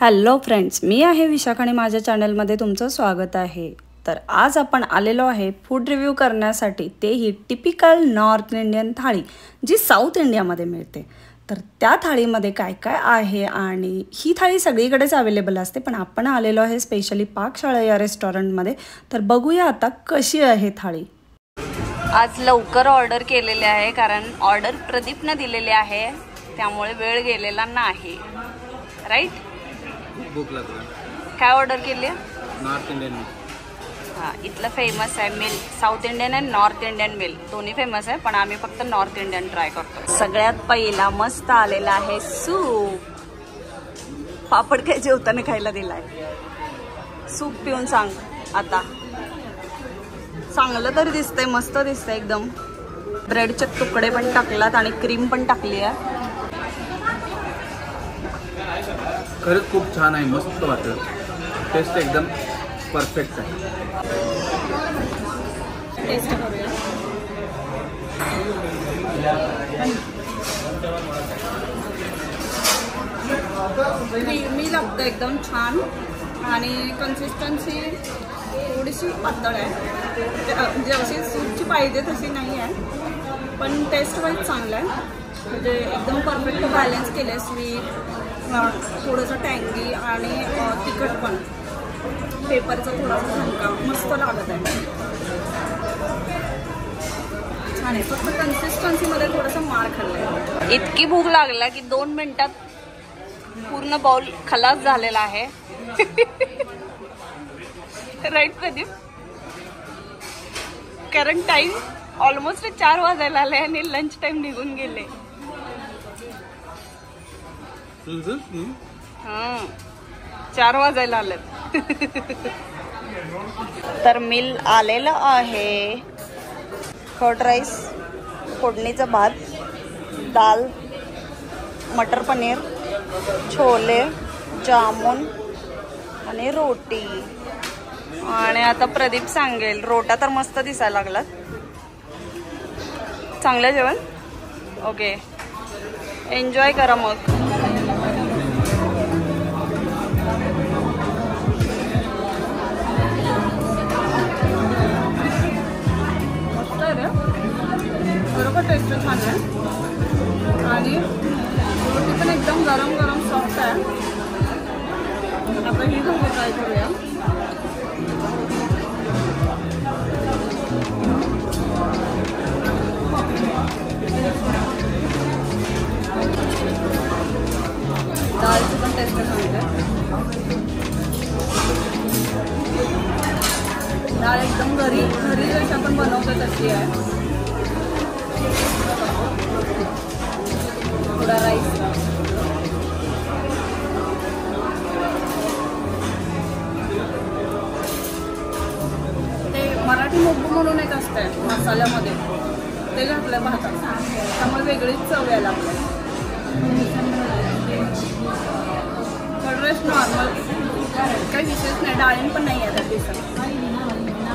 Hello friends, मी आहे विशाख आणि माझ्या चॅनलमध्ये तुमचं स्वागत आहे। तर आज आपण आलेलो आहे फूड रिव्ह्यू करण्यासाठी, तेही टिपिकल नॉर्थ इंडियन थाळी जी साऊथ इंडियामध्ये मिळते। तर त्या थाळीमध्ये काय काय आहे आणि ही थाळी सगळीकडेच अवेलेबल असते, पण आपण आलेलो आहे स्पेशली पाकशाळा या रेस्टॉरंटमध्ये। तर बघूया आता कशी आहे थाळी। आज लवकर ऑर्डर केलेले आहे कारण ऑर्डर प्रदीपने दिलेले आहे, त्यामुळे वेळ गेलेला नाही। राईट, भूक लागली। काय ऑर्डर केली? North Indian. हां, इथलं फेमस आहे मिल। साऊथ इंडियन आणि नॉर्थ इंडियन मिल दोन्ही फेमस आहे, पण आम्ही फक्त नॉर्थ इंडियन ट्राय करतो। सगळ्यात पहिला मस्त आलेला आहे सूप। पापड काय जेवताना खायला दिलाय। सूप पिऊन सांग आता। चांगलं तर दिसतंय, मस्त दिसतंय एकदम। ब्रेडचे तुकडे पण टाकलात आणि क्रीम पण टाकली आहे। खरंच खूप छान आहे, मस्त वाटलं। टेस्ट एकदम परफेक्ट आहे। टेस्ट करूया। क्रीमी लागतं एकदम छान आणि कन्सिस्टन्सी थोडीशी पातळ आहे, म्हणजे अशी सूपची पाहिजे तशी नाही आहे, पण टेस्ट वाईज चांगलं आहे। म्हणजे एकदम परफेक्ट बॅलन्स केलं आहे। स्वीट, थोडंसं टँगी आणि तिखट पण, पेपरचा थोडासा झणका मस्त लागत आहे। छान आहे, फक्त कन्सिस्टन्सीमध्ये थोडासा मार खाल्लाय। इतकी भूक लागला की 2 मिनिटात पूर्ण बाउल खलास झालेला आहे। राईट प्रदीप, कारण टाइम ऑलमोस्ट 4 वाजायला आले आणि लंच टाइम निघून गेले। हां, 4 वाजायला आलेत। तर मिल आलेलं आहे। कर्ड राईस, फोडणीचा भात, दाल, मटर पनीर, छोले, जामुन आणि रोटी। आणि आता प्रदीप सांगेल। रोटा तर मस्त दिसायला लागलात। चांगलं जेवण, ओके, एन्जॉय करा मग। मस्त आहे रे, बरोबर टेस्ट छान आहे आणि रोटी पण एकदम गरम गरम सॉफ्ट आहे। आपण ही पण ट्राय करूया। दालची पण टेस्ट चांगली आहे। डाळ एकदम घरी जशी आपण बनवतो तशी आहे। थोडा राईस, ते मराठी मोग्गू म्हणून एक असतंय मसाल्यामध्ये, ते घातलंय भातात, त्यामुळे वेगळीच चव यायला लागली। नॉर्मल, काही विशेष नाही, डाळिंब पण नाही आहे त्या दिवसात,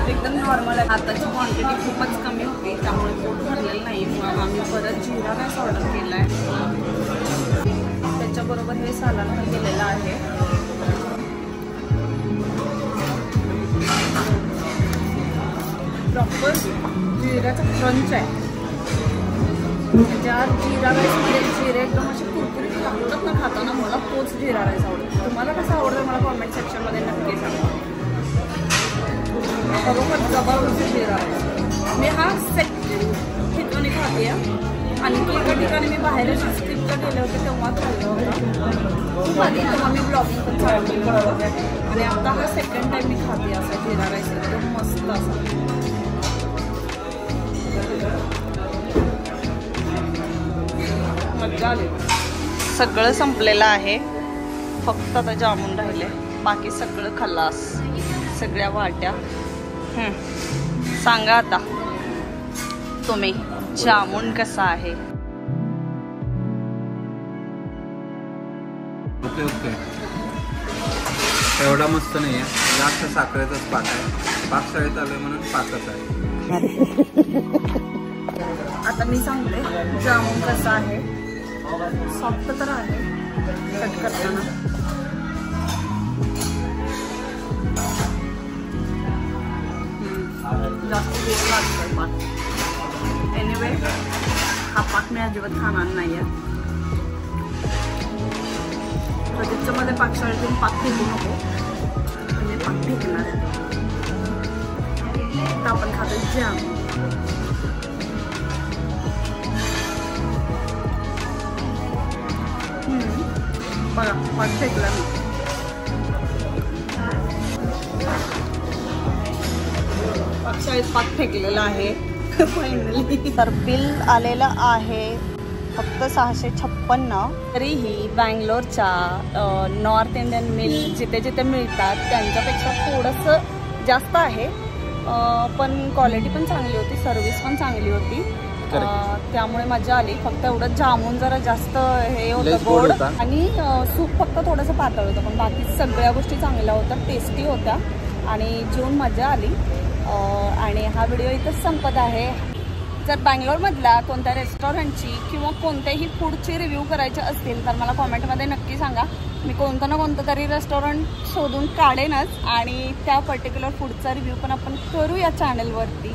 एकदम नॉर्मल आहे। आताची क्वांटिटी खूपच कमी होती, त्यामुळे पोट भरलेलं नाही, मग आम्ही परत जिरा राईस ऑर्डर केला आहे। त्याच्याबरोबर हे सालाड पण केलेलं आहे। प्रॉपर जिऱ्याचा क्रंच आहे। ज्या जिरा राईसमध्ये जिरे एकदम असे कुरकुरीत लागतात ना खाताना, मला तोच जिरा राईस आवडतो। तुम्हाला कसं आवडतं मला कॉमेंट सेक्शनमध्ये नक्की सांगा। बरोबर जबरदस्त जिरा राईस। मी हा सेकंड ठिकाणी खाते आहे, आणखी एका ठिकाणी मी बाहेर ट्रिपला गेले होते तेव्हा खाल्लं होतं खूप आधी, तेव्हा मी ब्लॉगिंग पण चालू केलं होतं, आणि आता हा सेकंड टाइम मी खाते असा जिरा राईस, एकदम मस्त असा। मजा आली। सगळं संपलेलं आहे, फक्त आता जामुन राहिले, बाकी सगळं खल्लास, सगळ्या वाट्या। सांगा आता तुम्ही, जामुन कसा आहे? ओके ओके, एवढा मस्त नाही आहे, जास्त साखरेचाच पाक आहे। पाकशाळेत आले म्हणून पाकच आहे। आता मी सांगते जामुन कसा आहे। सॉफ्ट तर आहे कट करताना, टेस्ट लागतो पाक। एनिवे हा पाक मी अजिबात खाणार नाही आहे। त्याच्यामध्ये पाकशाळेतून पाक फेकू नको, म्हणजे पाक फेकणार आहे। तर आपण खातो जाम। बघा पाक फेकला मी। पाकशाळेत पाक फेकलेला आहे फायनली। तर बिल आलेलं आहे फक्त 656। तरीही बँगलोरच्या नॉर्थ इंडियन मिल जिथे जिथे मिळतात त्यांच्यापेक्षा थोडंसं जास्त आहे, पण क्वालिटी पण चांगली होती, सर्विस पण चांगली होती, त्यामुळे मजा आली। फक्त एवढं जामून जरा जास्त हे होतं गोड, आणि सूप फक्त थोडंसं पातळ होतं, पण बाकी सगळ्या गोष्टी चांगल्या होत्या, टेस्टी होत्या आणि जेवून मजा आली। आणि हा व्हिडिओ इथंच संपत आहे। जर बँगलोरमधल्या कोणत्या रेस्टॉरंटची किंवा कोणत्याही फूडची रिव्ह्यू करायचे असतील तर मला कॉमेंटमध्ये नक्की सांगा। मी कोणतं ना कोणतं तरी रेस्टॉरंट शोधून काढेनच आणि त्या पर्टिक्युलर फूडचा रिव्ह्यू पण आपण करू या चॅनलवरती।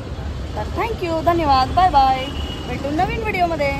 तर थँक्यू, धन्यवाद, बाय बाय, भेटू नवीन व्हिडिओमध्ये।